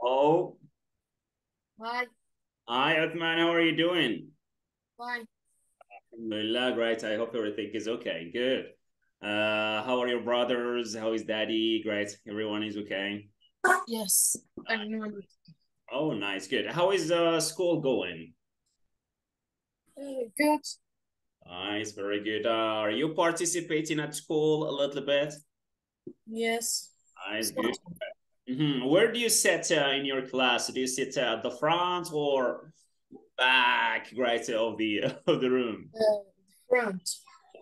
Oh, Hi, hi, Othmane. How are you doing? fine. Alhamdulillah, great. I hope everything is okay. Good. How are your brothers? How is daddy? Great. Everyone is okay. Yes, I'm Oh, nice. Good. How is school going? good. Nice. Very good. Are you participating at school a little bit? Yes. Nice. So, Good. Where do you sit in your class? Do you sit at the front or back, right, of the of the room? front.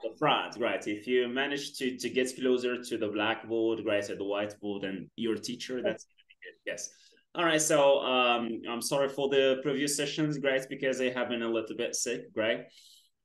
The front, right? If you manage to get closer to the blackboard, right, at the whiteboard, and your teacher, that's good. Yes. All right. So I'm sorry for the previous sessions, great, because I have been a little bit sick, great.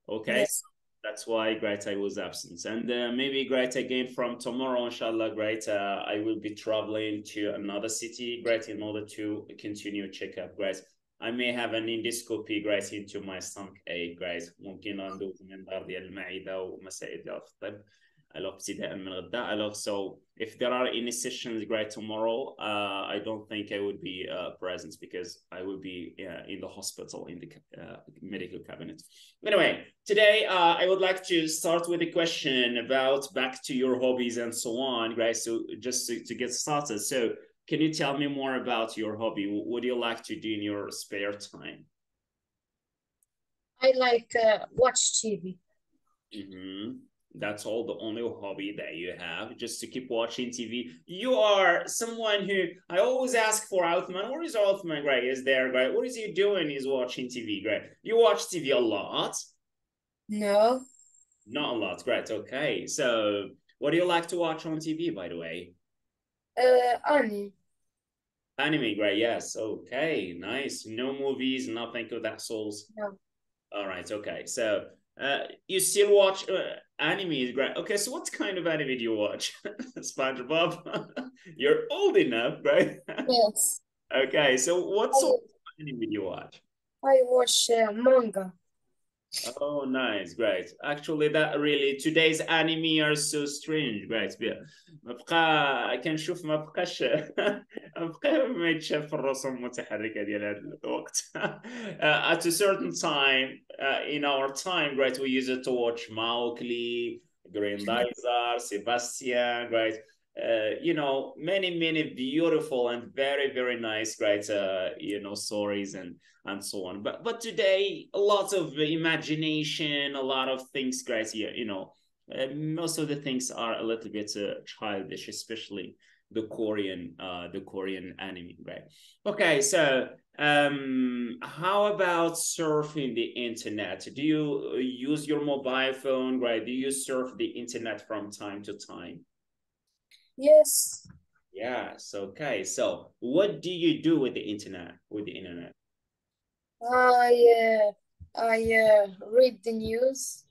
Okay. Yes. That's why, great, I was absent. And maybe, great, again from tomorrow, inshallah, great, I will be traveling to another city, great, in order to continue checkup, great. I may have an endoscopy, great, into my stomach ache, great. ممكن ندوز منظار ديال المعدة ومسائل ديال الطب. Alors, ابتداء من غدا. Alors, so if there are any sessions, great, tomorrow, I don't think I would be present because I will be in the hospital in the medical cabinet. Anyway, today I would like to start with a question about back to your hobbies and so on, right? So just to get started. So can you tell me more about your hobby? What do you like to do in your spare time? I like watch TV. Mm-hmm. That's all the only hobby that you have, just to keep watching TV. You are someone who I always ask for Othman. Where is Othman, Greg? Is there, Greg? What is he doing? He's watching TV, Greg. You watch TV a lot? No. Not a lot. Great. Okay. So, what do you like to watch on TV, by the way? Annie. Anime, great. Yes. Okay. Nice. No movies, nothing of that sort. No. All right. Okay. So, you still watch anime, great. Okay. So, what kind of anime do you watch? SpongeBob. You're old enough, right? Yes. Okay. So, what I sort of anime do you watch? I watch manga. Oh, nice, great. Actually, that really today's anime are so strange, great. ما بقى كنشوف ما بقاش ما بقى ما يتشاف في الرسوم المتحركة ديال هذا الوقت. At a certain time, in our time, great, we used to watch Mowgli, Grandizer, Sebastian, great. Many beautiful and very nice, great, stories and so on. But today, a lot of imagination, a lot of things, guys. Here, most of the things are a little bit childish, especially the Korean anime, right? Okay, so how about surfing the internet? Do you use your mobile phone, right? Do you surf the internet from time to time? Yes. Yes. Okay. So, what do you do with the internet? With the internet? I read the news,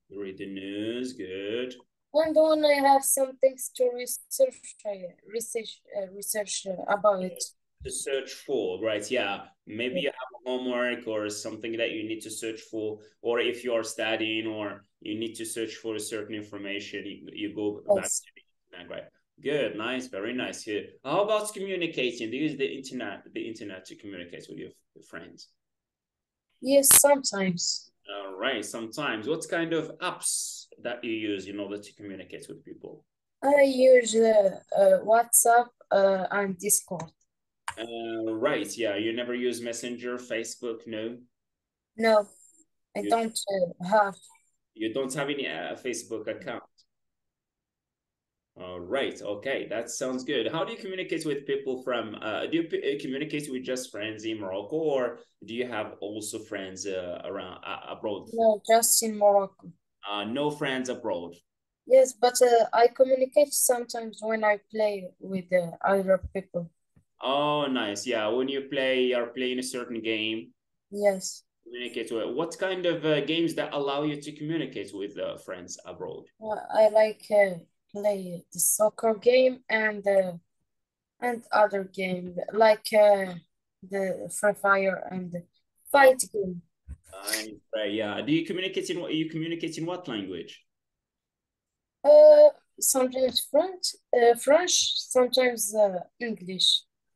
You read the news. Good. and when I have some things to research about it. To search for, right? Yeah, maybe Yeah. you have homework or something that you need to search for, or if you are studying or you need to search for a certain information, you go back Yes. to the internet, right? Good, nice, very nice. Here, how about communicating? Do you use the internet to communicate with your friends? Yes. Sometimes All right, sometimes. What kind of apps that you use in order to communicate with people? I use WhatsApp and Discord. Right, yeah. You never use Messenger, Facebook, no? No, I You don't have. you don't have any Facebook account. All right, okay, that sounds good. How do you communicate with people from? Do you communicate with just friends in Morocco, or do you have also friends around abroad? No, just in Morocco. No friends abroad. Yes, but I communicate sometimes when I play with other people. Oh, nice. Yeah, when you're playing a certain game, Yes, communicate with. What kind of games that allow you to communicate with friends abroad? I like play the soccer game and other game like the Free Fire and the Oh, fight game. nice. Right, yeah. Do you communicate in what? You communicate in what language? Sometimes French, sometimes English.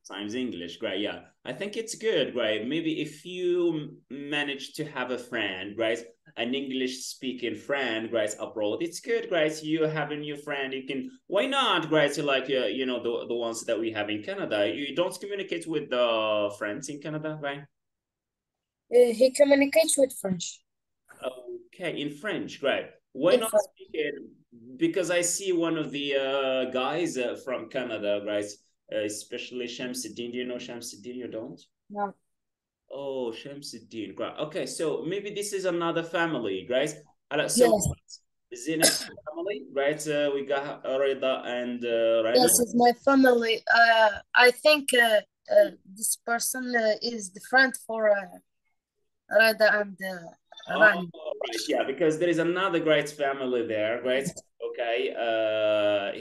Times English, great. Yeah, I think it's good, right? Maybe if you manage to have a friend, right, an English speaking friend, right, abroad, it's good, right? You have a new friend, you can, why not, right? So like, the ones that we have in Canada, you don't communicate with the friends in Canada, right? He communicates with French. Okay, in French, great. Why In not French. speak it? Because I see one of the guys from Canada, right? Especially Shamsuddin. Do you know Shamsuddin? You don't? No. Oh, Shamsuddin. Great. Okay, so maybe this is another family, right? So Yes. Zinat family, right? We got Rida and Rana. Yes, it's my family. I think this person is the friend for Rada and Oh, Rani. right. Yeah, because there is another great family there, right? Okay.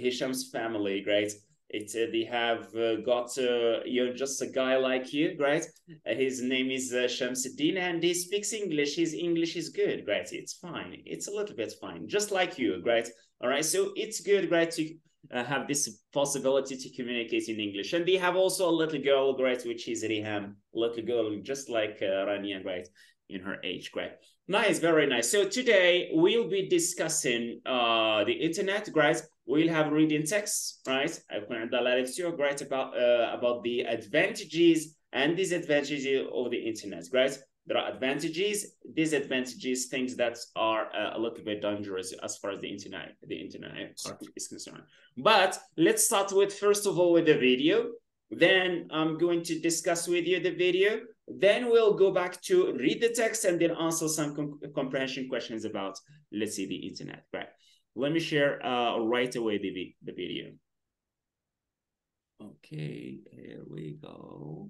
Hisham's family, great. They have got you're just a guy like you, right? His name is Shamsuddin, and he speaks English. His English is good, right? It's fine. It's a little bit fine, just like you, right? All right. So it's good, right, to have this possibility to communicate in English. And they have also a little girl, right, which is Riham, little girl, just like Rania, right, in her age, right? Nice, very nice. So today we'll be discussing the internet, right? We'll have reading text, right? Right, about the advantages and disadvantages of the internet, right? There are advantages, disadvantages, things that are a little bit dangerous as far as the internet is concerned. But let's start with, first of all, with the video. Then I'm going to discuss with you the video. Then we'll go back to read the text and then answer some comprehension questions about, let's say, the internet. Right. Let me share right away the video. Okay, here we go.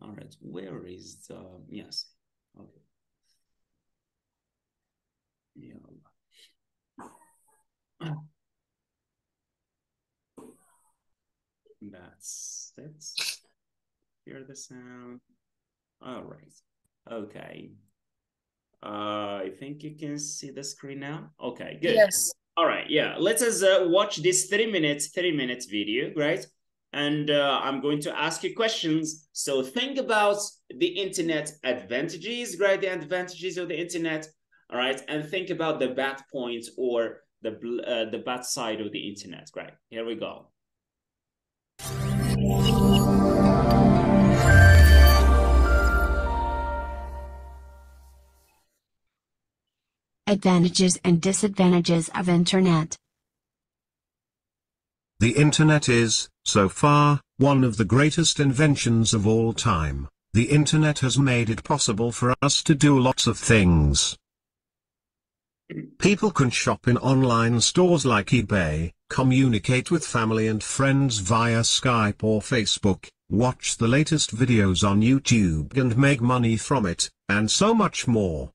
All right, where is the, yes. Okay. Yeah. That's it. Hear the sound. All right. Okay. I think you can see the screen now. Okay, good. Yes. All right, yeah. Let us watch this 3 minutes video, right? And I'm going to ask you questions. So think about the internet advantages, right? The advantages of the internet, all right? And think about the bad points or the bad side of the internet, right? Here we go. Advantages and disadvantages of Internet. The Internet is, so far, one of the greatest inventions of all time. The Internet has made it possible for us to do lots of things. People can shop in online stores like eBay, communicate with family and friends via Skype or Facebook, watch the latest videos on YouTube and make money from it, and so much more.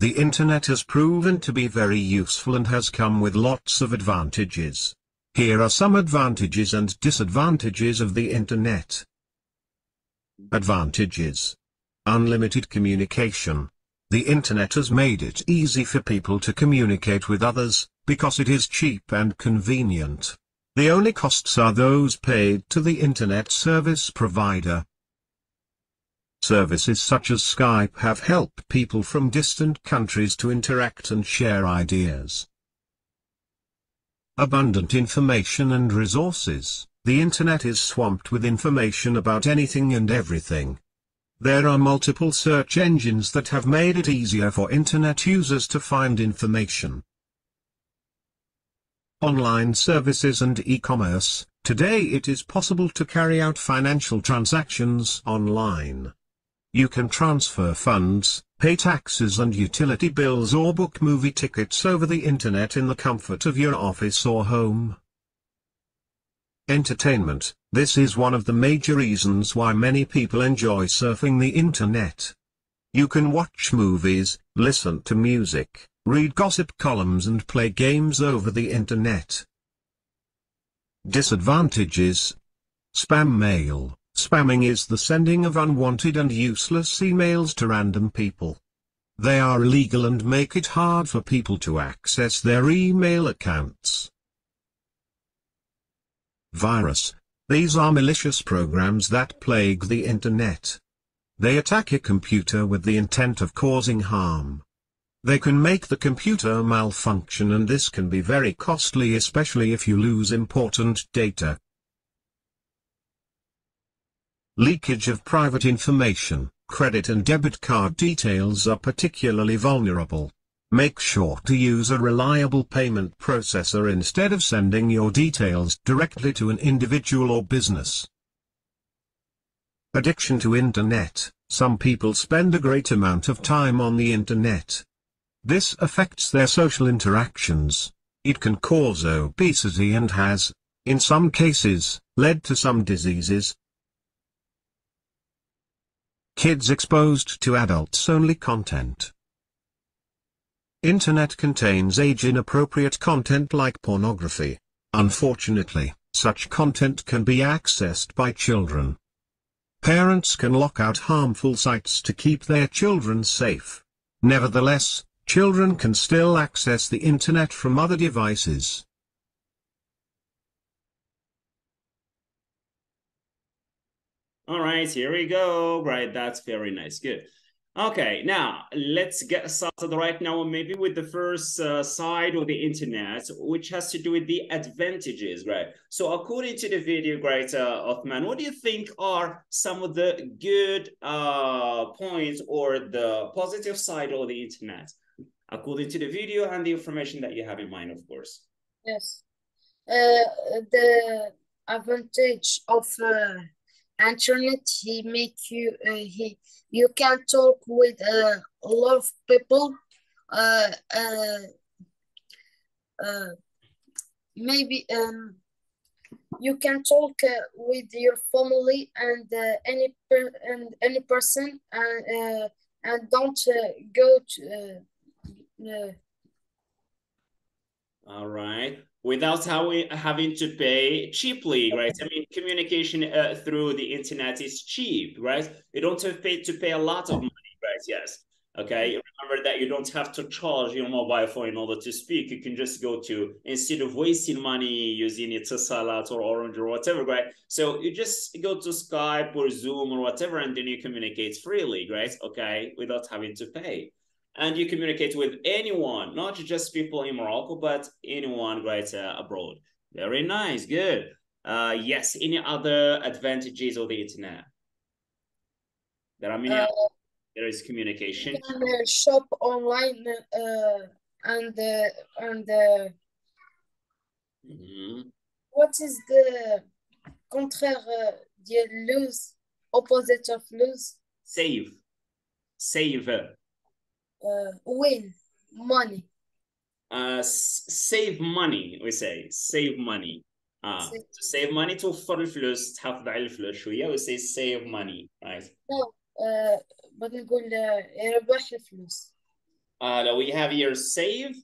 The Internet has proven to be very useful and has come with lots of advantages. Here are some advantages and disadvantages of the Internet. Advantages: unlimited communication. The Internet has made it easy for people to communicate with others, because it is cheap and convenient. The only costs are those paid to the Internet service provider. Services such as Skype have helped people from distant countries to interact and share ideas. Abundant information and resources. The Internet is swamped with information about anything and everything. There are multiple search engines that have made it easier for Internet users to find information. Online services and e-commerce. Today it is possible to carry out financial transactions online. You can transfer funds, pay taxes and utility bills or book movie tickets over the Internet in the comfort of your office or home. Entertainment. This is one of the major reasons why many people enjoy surfing the Internet. You can watch movies, listen to music, read gossip columns and play games over the Internet. Disadvantages: spam mail. Spamming is the sending of unwanted and useless emails to random people. They are illegal and make it hard for people to access their email accounts. Virus. These are malicious programs that plague the internet. They attack a computer with the intent of causing harm. They can make the computer malfunction, and this can be very costly, especially if you lose important data. Leakage of private information, credit and debit card details are particularly vulnerable. Make sure to use a reliable payment processor instead of sending your details directly to an individual or business. Addiction to internet. Some people spend a great amount of time on the internet. This affects their social interactions. It can cause obesity and has, in some cases, led to some diseases. Kids exposed to adults-only content. Internet contains age-inappropriate content like pornography. Unfortunately, such content can be accessed by children. Parents can lock out harmful sites to keep their children safe. Nevertheless, children can still access the internet from other devices. All right, here we go. Right, that's very nice. Good. Okay, now let's get started right now, maybe with the first side of the internet, which has to do with the advantages, right? So according to the video, right, Othmane, what do you think are some of the good points or the positive side of the internet, according to the video and the information that you have in mind, of course? Yes. The advantage of internet, you can talk with a lot of people. Maybe you can talk with your family and any person, and don't go to All right. Without having to pay cheaply, right? I mean, communication through the internet is cheap, right? You don't have to pay a lot of money, right? Yes. Okay. Remember that you don't have to charge your mobile phone in order to speak. You can just go to, instead of wasting money using Etisalat or Orange or whatever, right? So you just go to Skype or Zoom or whatever, and then you communicate freely, right? Okay, without having to pay. And you communicate with anyone, not just people in Morocco, but anyone right abroad. Very nice, good. Yes, any other advantages of the internet? There are many. There is communication. You can shop online and what is the contraire de lose, opposite of lose? Save. Win money. Save money, we say save money. To save money توفر الفلوس تحافظ على الفلوس شوية we say save money, right? No, بنقول يربح الفلوس. لو we have here save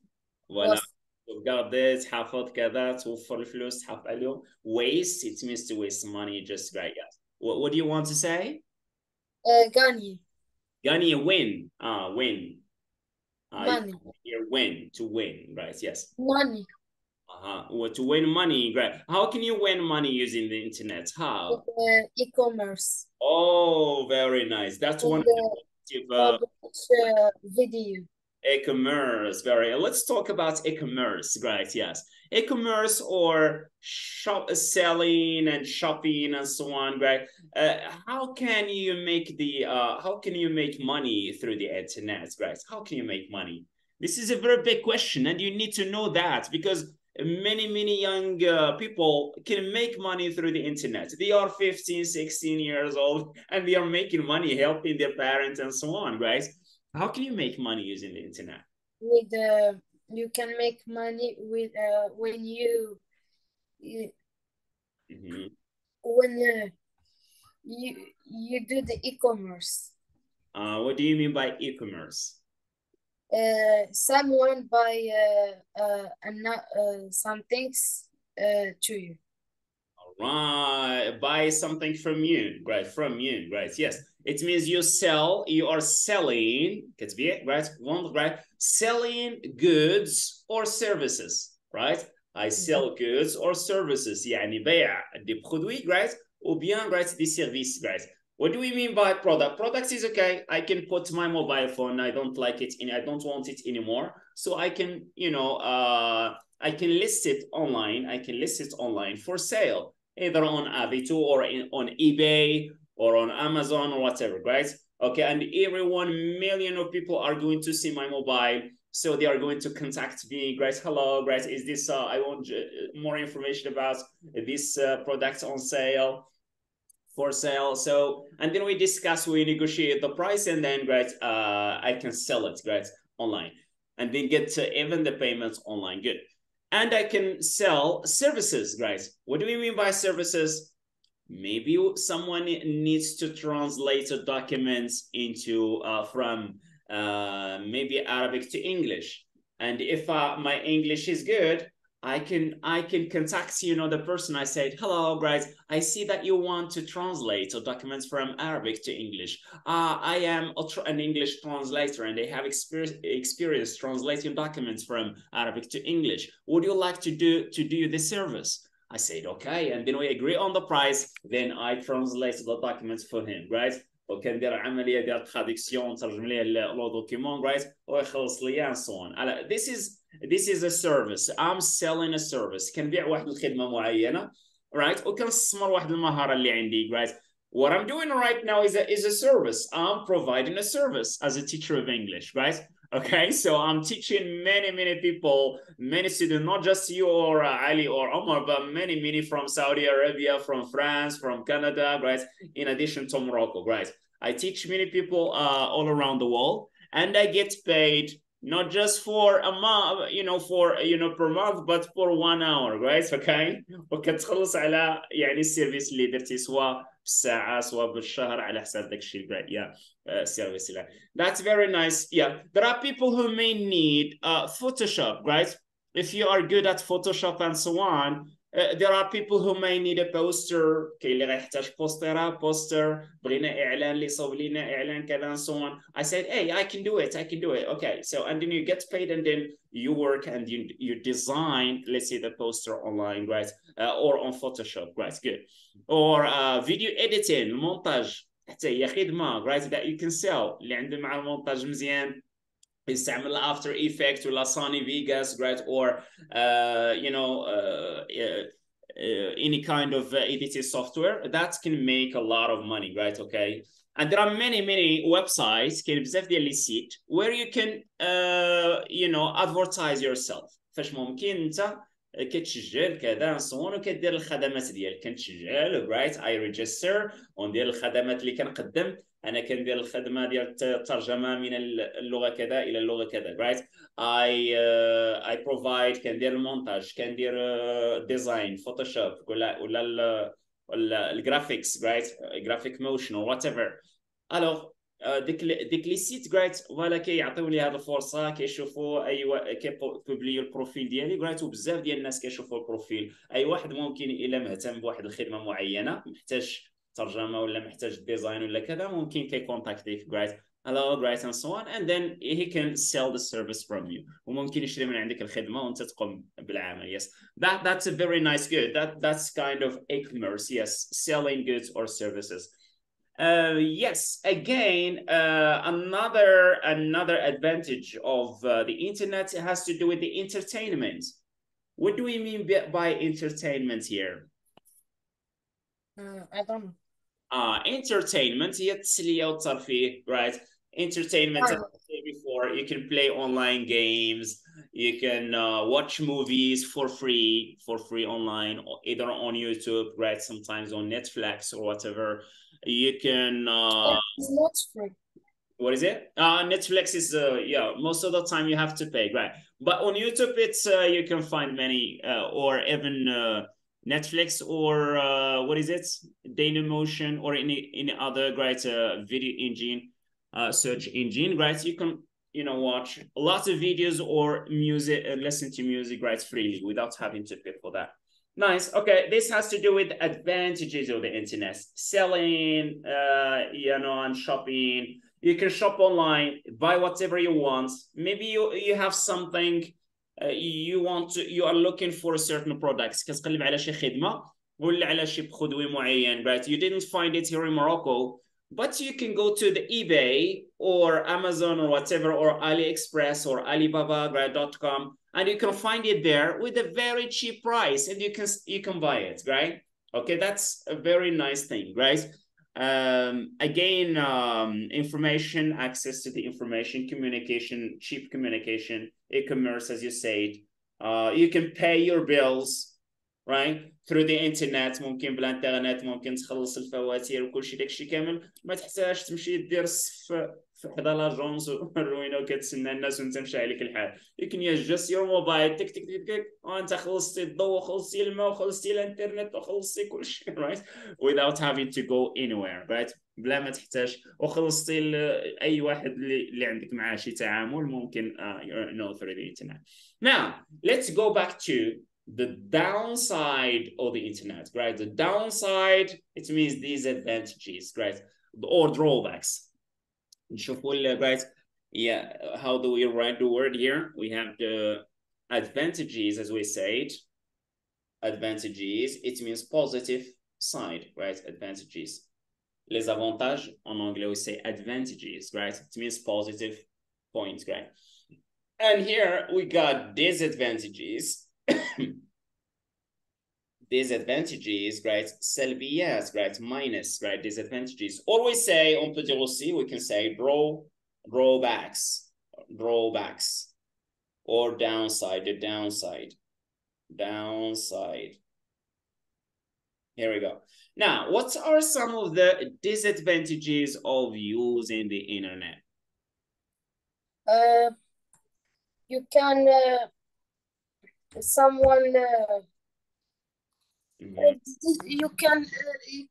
ولا we've got this تحافظ كذا توفر الفلوس تحافظ عليهم. Waste, it means to waste money, just right. Yes. What do you want to say? غني. غني win. Win. Money. Here win, to win, right? Yes. Money. Well, to win money, right? How can you win money using the internet? How? E-commerce. Oh, very nice. That's one of the video. E-commerce, very. Let's talk about e-commerce, right? Yes, e-commerce or selling and shopping and so on, right? How can you make money through the internet, right? How can you make money? This is a very big question, and you need to know that, because many young people can make money through the internet. They are 15, 16 years old, and they are making money, helping their parents and so on, right? How can you make money using the internet? With you can make money with when you do the e-commerce. What do you mean by e-commerce? Someone buy some things to you. All right, buy something from you, right? From you, right? Yes. It means you are selling, right? Selling goods or services, right? I sell goods or services. يعني بيع des produits, guys, ou bien, guys, des services, guys. What do we mean by product? Products is okay. I can put my mobile phone. I don't like it. I don't want it anymore. So I can, you know, I can list it online. I can list it online for sale, either on Avito or on eBay or on Amazon or whatever, right? Okay, and every 1 million of people are going to see my mobile. So they are going to contact me, guys. Hello, guys. Is this, I want more information about this product on sale. For sale. So, and then we discuss, we negotiate the price, and then, right, I can sell it, right, online, and then get even the payments online. Good. And I can sell services, guys. What do we mean by services? Maybe someone needs to translate a document into from maybe Arabic to English, and if my English is good, I can contact, you know, the person. I said, hello, guys, I see that you want to translate a document from Arabic to English. I am an English translator, and I have experience translating documents from Arabic to English. Would you like to do this service? I said, okay, and then we agree on the price. Then I translate the documents for him, right? وكندير عمليه ديال traduction, نترجم ليه لو دوكيمون, right, ويخلص لي and so on. This is a service. I'm selling a service. كنبيع واحد الخدمه معينه, right, وكنستثمر واحد المهاره اللي عندي, right. What I'm doing right now is a service. I'm providing a service as a teacher of English, right? Okay, so I'm teaching many people, many students, not just you or Ali or Omar, but many from Saudi Arabia, from France, from Canada, right? In addition to Morocco, right? I teach many people all around the world, and I get paid not just for a month, per month, but for 1 hour, right? Okay, وكتخلص على يعني السيرفيس اللي درتي سواء بالساعة سواء بالشهر على حساب داك الشيء اللي yeah, service. That's very nice. Yeah, there are people who may need Photoshop, right? If you are good at Photoshop and so on, there are people who may need a poster. كاين اللي غيحتاج poster, بغينا اعلان اللي يصوب لينا اعلان كذا and so on. I said, hey, I can do it. Okay, so and then you get paid, and then you work and you design, let's say, the poster online, right? Or on Photoshop, right? Good. Or video editing, montage, حتى هي خدمة, right, that you can sell. اللي عنده مع المونتاج مزيان يستعمل After Effects ولا Sony Vegas, right, or any kind of editing software that can make a lot of money, right? Okay, and there are many websites, كاين بزاف ديال لي سيت where you can advertise yourself. فاش ممكن انت كتسجل كذا نصون وكدير الخدمات ديالك, كنتسجل, right, I register وندير الخدمات اللي كنقدم. انا كندير الخدمه ديال الترجمه من اللغه كذا الى اللغه كذا, right. I provide, كندير المونتاج, كندير ديزاين فوتوشوب ولا الجرافيكس, right, graphic motion or whatever. alors ديك لي سيت, right, فوالا كيعطيو لي هذه الفرصه, كيشوفوا كيبوبليو البروفيل ديالي, right, وبزاف ديال الناس كيشوفوا البروفيل. اي واحد ممكن الا مهتم بواحد الخدمه معينه, محتاج ترجمه ولا محتاج ديزاين ولا كذا, ممكن كيكونتاكتيك, right, hello, right, and so on, and then he can sell the service from you. وممكن يشتري من عندك الخدمه وانت تقوم بالعمل. Yes, that's a very nice good. That's kind of e-commerce. Yes, selling goods or services. Yes, again, another advantage of the internet has to do with the entertainment. What do we mean by entertainment here? I don't know. Entertainment هي التسلية والترفيه, right? Entertainment, as I said before, you can play online games, you can watch movies for free online, either on YouTube, right, sometimes on Netflix or whatever. You can it's not free. What is it? Netflix is yeah, most of the time you have to pay, right? But on YouTube it's you can find many or even Netflix or what is it, Dailymotion, or any other great video engine, search engine, right? You can watch lots of videos or music and listen to music, right, freely without having to pay for that. Nice. Okay, this has to do with advantages of the internet, selling, and shopping. You can shop online, buy whatever you want. Maybe you have something you are looking for a certain products كتقلب على شي خدمة ولا على شي برودوي معين, right? You didn't find it here in Morocco, but you can go to the eBay or Amazon or whatever, or AliExpress or Alibaba.com, and you can find it there with a very cheap price, and you can buy it, right? Okay, that's a very nice thing, right? Again, information, access to the information, communication, cheap communication, e-commerce, as you said. You can pay your bills, right, through the internet. ممكن بالانترنت ممكن تخلص الفواتير وكل شيء داكشي كامل، ما تحتاج تمشي دير الصف في حدا لاجونس والروينه وكتسنى الناس وانت مشى عليك الحال. You can use just your mobile تك تك تك تك وانت خلصتي الضوء وخلصتي الماء وخلصتي الانترنت وخلصتي كل شيء, right, without having to go anywhere, right, بلا ما تحتاج. وخلصتي اي واحد اللي عندك معاه شي تعامل ممكن through the internet. Now let's go back to the downside of the internet, right? The downside, it means disadvantages, right? Or drawbacks. Right? Yeah, how do we write the word here? We have the advantages, as we said. Advantages, it means positive side, right? Advantages. Les avantages, en anglais, we say advantages, right? It means positive points, right? And here we got disadvantages. Disadvantages, right? سلبيات, right? Minus, right? Disadvantages. Or we say, on peut dire aussi, we can say drawbacks, or downside, the downside. Here we go. Now, what are some of the disadvantages of using the internet? You can someone you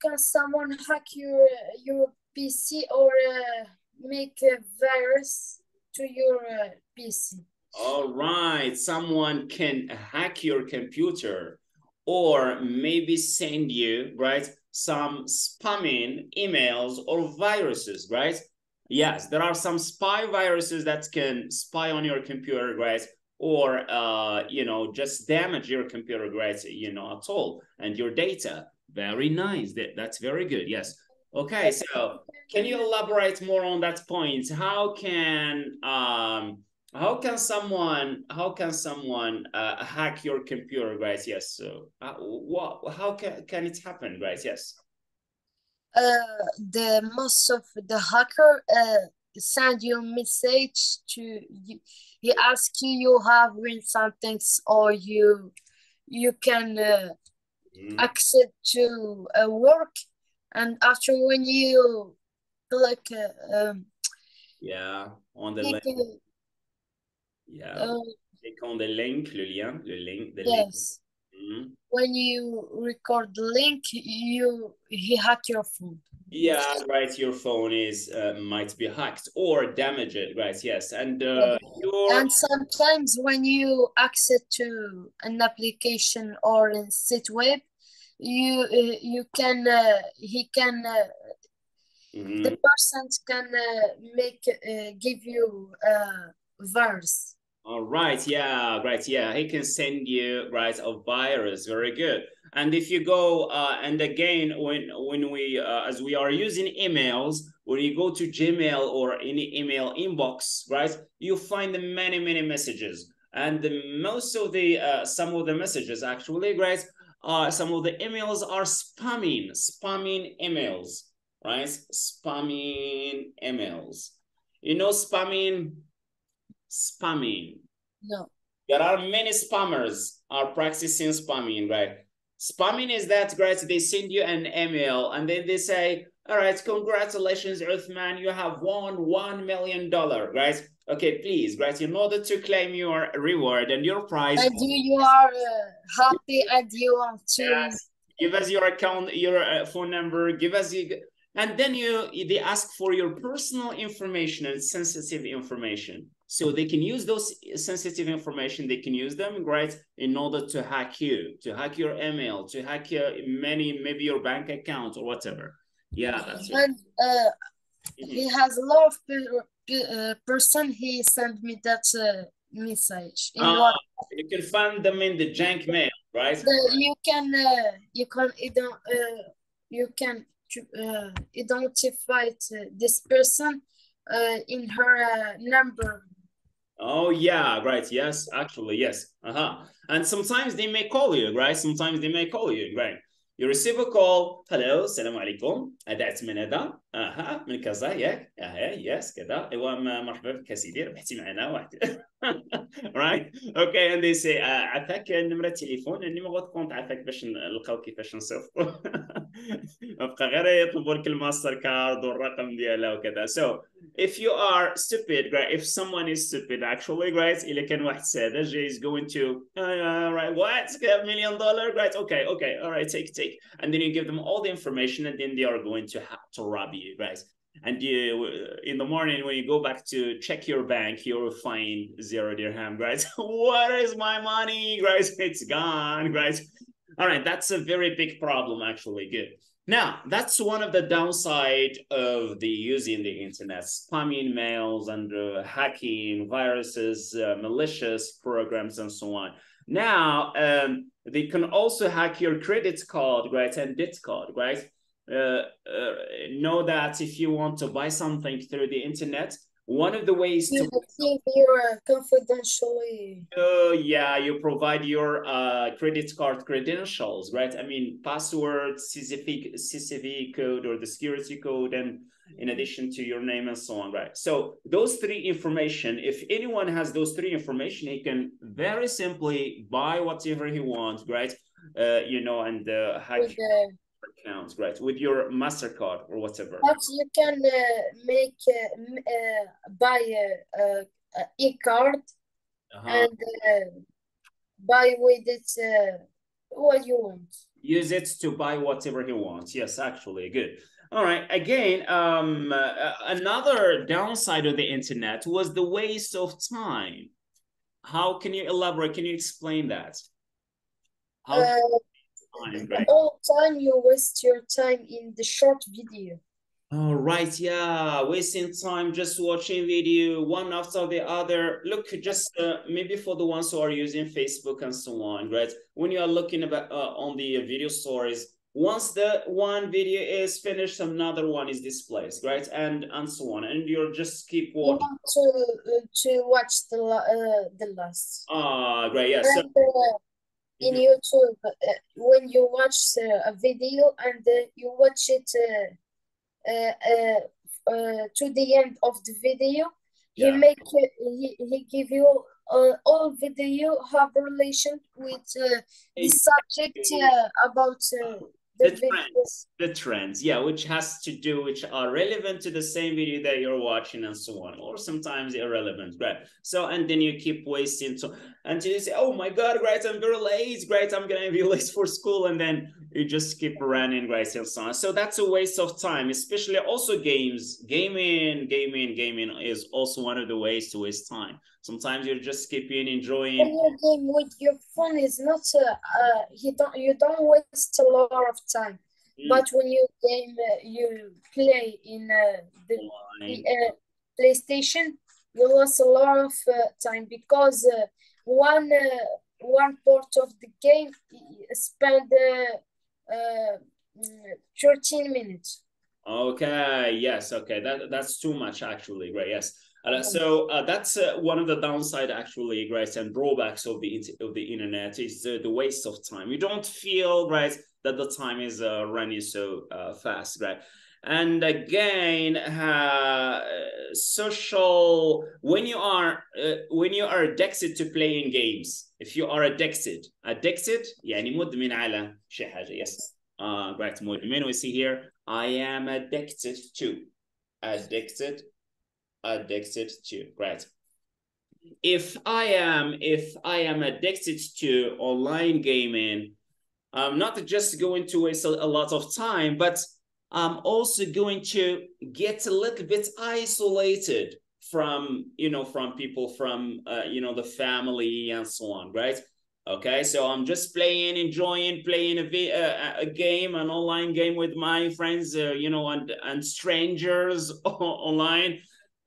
can someone hack your PC or make a virus to your PC. All right, someone can hack your computer or maybe send you, right, some spamming emails or viruses, right? Yes, there are some spy viruses that can spy on your computer, right? Or, just damage your computer, right? At all. And your data. Very nice. That's very good. Yes. Okay, so can you elaborate more on that point? How can someone hack your computer, guys? Yes. So how can it happen, guys? Yes. The most of the hacker send you a message to you. He asks you have win something, or you can access to work, and after when you click on the link. Click on the link, le lien, yes. link. When you record the link, he hack your phone. Yeah, right. Your phone might be hacked or damaged, right? Yes, and and sometimes when you access to an application or a site web, you can the person can give you virus. All right, yeah, right, yeah. He can send you, right, a virus. Very good. And if you go, and again, when we, as we are using emails, when you go to Gmail or any email inbox, right, you find many messages. And some of the messages actually, right, some of the emails are spamming emails, right? Spamming emails. You know, spamming. No. There are many spammers are practicing spamming, right? Spamming is that, right? They send you an email and then they say, all right, congratulations, Othmane, you have won $1 million, right? Okay, please, right, in order to claim your reward and your prize. And you are happy and you want to... Yes. Give us your account, your phone number, give us... And then they ask for your personal information and sensitive information. So they can use those sensitive information, they can use them, right, in order to hack you, to hack your email, to hack maybe your bank account or whatever. Yeah, that's right. And he has a lot of person, he sent me that message in Uh, what you can find them in the junk mail, right? you can identify this person in her number. Oh yeah, right. Yes, actually, yes. And sometimes they may call you, right? Sometimes they may call you, right? You receive a call. Hello, السلام عليكم. أدعت من هذا. من كذا ياك. yes كذا. أيوة مرحبا بك يا سيدي. ربحتي معنا واحد. right? Okay, and they say عافاك نمرة تليفون النيميرو دو كونت عافاك باش نلقاو كيفاش نصيفطوا. بقى غير يطلبوا لك الماستر كارد والرقم ديالها وكذا. So if you are stupid, right? If someone is stupid, actually, right? إذا كان واحد ساذج is going to, right? What? $1 million, right? Okay, all right, take. And then you give them all the information, and then they are going to have to rob you, right? And you, in the morning when you go back to check your bank, you'll find 0 dirham, right? Where is my money, right? It's gone, right? All right, that's a very big problem, actually. Good. Now, that's one of the downside of the using the internet, spamming mails and hacking, viruses, malicious programs, and so on. Now, they can also hack your credit card, right, and debt card, right? Know that if you want to buy something through the internet, one of the ways to give your confidentially. yeah, you provide your credit card credentials, right? I mean, password, CCV code, or the security code, and in addition to your name and so on, right? So those 3 information, if anyone has those 3 information, he can very simply buy whatever he wants, right? And hack accounts, right, with your MasterCard or whatever. But you can make buy a e-card and buy with it what you want. Use it to buy whatever he wants. Yes, actually, good. All right. Again, another downside of the internet was the waste of time. How can you elaborate? Can you explain that? How all time you waste your time in the short video. All right, yeah, wasting time just watching video one after the other. Look, just maybe for the ones who are using Facebook and so on, right? When you are looking about on the video stories, once the one video is finished, another one is displayed, right? And so on, and you're just keep watching. You want to watch the last. Great, yeah. And, in YouTube, when you watch a video and you watch it to the end of the video, yeah. he give you all video have relation with the subject about the trends, yeah, which are relevant to the same video that you're watching and so on, or sometimes irrelevant, right? So, and then you keep wasting until you say, oh my God, right, I'm very late, right, I'm gonna be late for school, and then you just keep running, right, and so on. So that's a waste of time, especially also gaming is also one of the ways to waste time. Sometimes you're just skipping, enjoying. When you game with your phone is not you don't waste a lot of time. But when you game, you play in the PlayStation, you lose a lot of time because one part of the game spend 13 minutes. Okay. Yes. Okay. That's too much, actually. Right. Yes. So that's one of the downside, actually, right, and drawbacks of the internet is the waste of time. You don't feel, right, that the time is running so fast, right? And again, social, when you are addicted to playing games, if you are addicted, يعني مدمن على شيء حاجة. Yes. Right, مدمن. We see here, I am addicted to. Addicted to, right? If I am addicted to online gaming, I'm not just going to waste a lot of time, but I'm also going to get a little bit isolated from people, from the family and so on, right? Okay, so I'm just enjoying playing a game, an online game with my friends, and strangers online.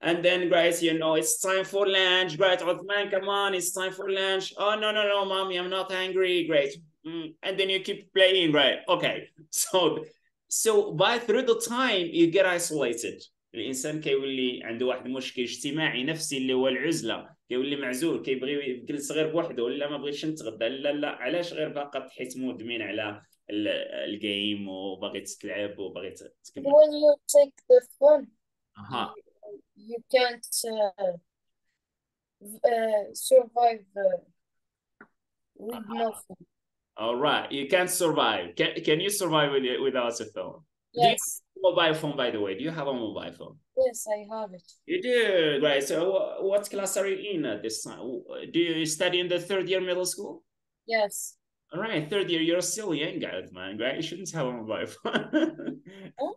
And then, guys, you know, it's time for lunch. Great, Othmane, come on, it's time for lunch. Oh, no, no, no, mommy, I'm not hungry. Great. And then you keep playing, right? Okay. So by through the time you get isolated. الانسان كيولي عنده واحد المشكل اجتماعي نفسي اللي هو العزله، كيولي معزول، كيبغي يجلس غير بوحده، ولا ما بغيتش نتغدى، لا لا علاش غير فقط حيت مدمن على الجيم وباغي تلعب وباغي تكمل. When you take the phone, اها you can't survive with no phone. all right, you can't survive. Can you survive without a phone? Yes. Do you have a mobile phone, by the way? Do you have a mobile phone? Yes, I have it. You do, right? So what class are you in at this time? Do you study in the third year middle school? Yes. All right, third year, you're still young, guys, man, right? You shouldn't have a mobile phone. Huh?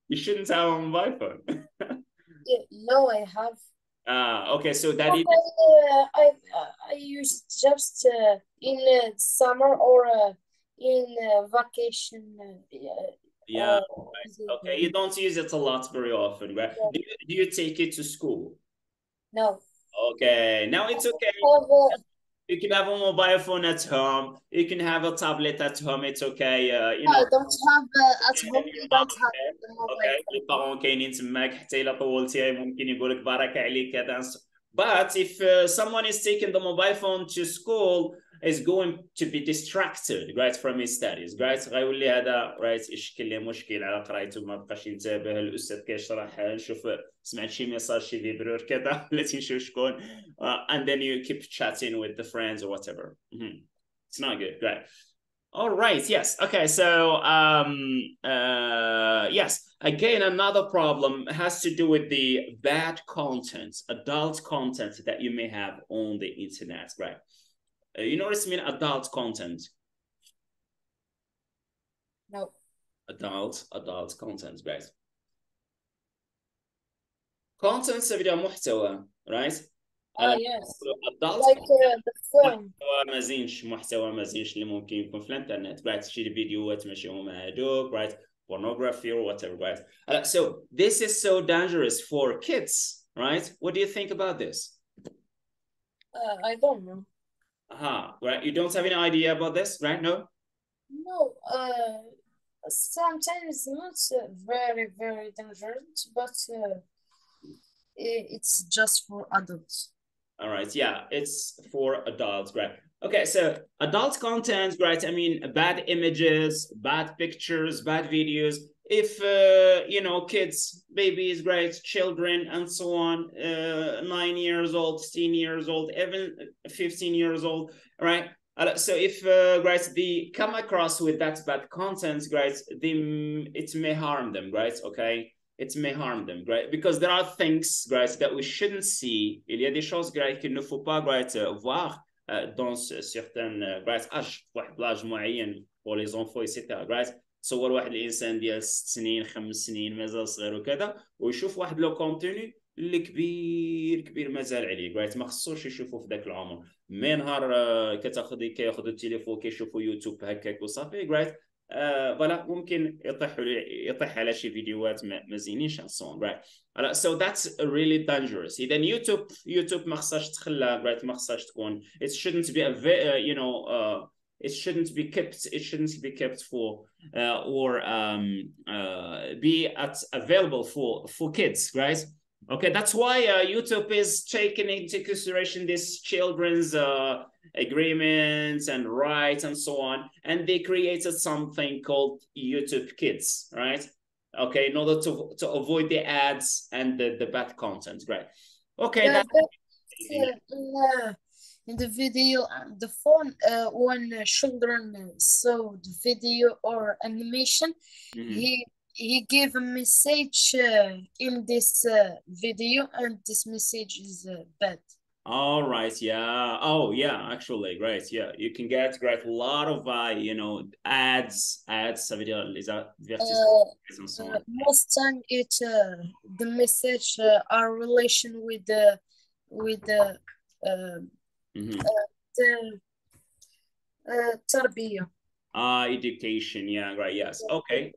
You shouldn't have a mobile phone. No, I have. Okay, so that is. I use just in summer or in vacation. Yeah, right. Okay, you don't use it a lot very often, right? Yeah. Do you take it to school? No. Okay, now it's okay. You can have a mobile phone at home. You can have a tablet at home. It's okay. You know. I don't have at home. We don't have the mobile Okay, phone. les parents كاينين تماك حتى إلا طولتي ممكن يقول لك بركة عليك كذا. But if someone is taking the mobile phone to school, is going to be distracted, right, from his studies, right? غيولي هذا right يشكل لي مشكل على قرايته، ما بقاش ينتبه، الأستاذ كيشرح نشوف سمعت شي ميساج شي فيبرور كذا ولا تنشوف شكون and then you keep chatting with the friends or whatever. It's not good, right? All right, yes. Okay, so yes, again, another problem has to do with the bad content, adult content that you may have on the internet, right? You notice me adult content? No. Adult content, guys. Content ça veut dire محتوى, right? Yes. Adult Like the film. محتوى ما زينش اللي ممكن يكون في الانترنت، right? تشيل فيديوهات ماشي هما هادوك، right? Pornography or whatever, right? So this is so dangerous for kids, right? What do you think about this? I don't know. Right? You don't have any idea about this, right? No? No. Sometimes not very, very dangerous, but it's just for adults. All right, yeah, it's for adults, right? Okay, so adult content, right? I mean, bad images, bad pictures, bad videos. If, you know, kids, babies, right, children, and so on, 9 years old, 16 years old, even 15 years old, right? So if, right, they come across with that bad content, right, it may harm them, right? Okay. It may harm them, right? Because there are things, right, that we shouldn't see. Il y a des choses, right, qu'il ne faut pas, right, voir dans certains, right, âge, واحد l'âge معين pour les enfants, etc. right? تصور واحد الإنسان ديال 6 سنين 5 سنين مازال صغير وكذا، ويشوف واحد لو كونتيني اللي كبير مازال عليه، right؟ ما خصوش يشوفوا في ذاك العمر. مي نهار كياخذ التليفون كيشوفوا يوتيوب هكاك وصافي، right؟ فوالا ممكن يطيح على شي فيديوهات ما زينينش and so on, right? So that's really dangerous. اذا يوتيوب ما خصهاش تخلى، right؟ ما خصهاش تكون. It shouldn't be you know it shouldn't be kept for or be available for kids, right? Okay, that's why YouTube is taking into consideration this children's agreements and rights and so on, and they created something called YouTube Kids, right? Okay, in order to avoid the ads and the bad content, right? Okay, yeah, in the video and the phone, when children saw the video or animation, he gave a message in this video, and this message is bad. All right, yeah. Oh, yeah, actually, great. Yeah, you can get a lot of you know, ads, ça veut dire les avertissements and so on. Most time it the message are relation with the تربية. Education, yeah, right, yes. Okay.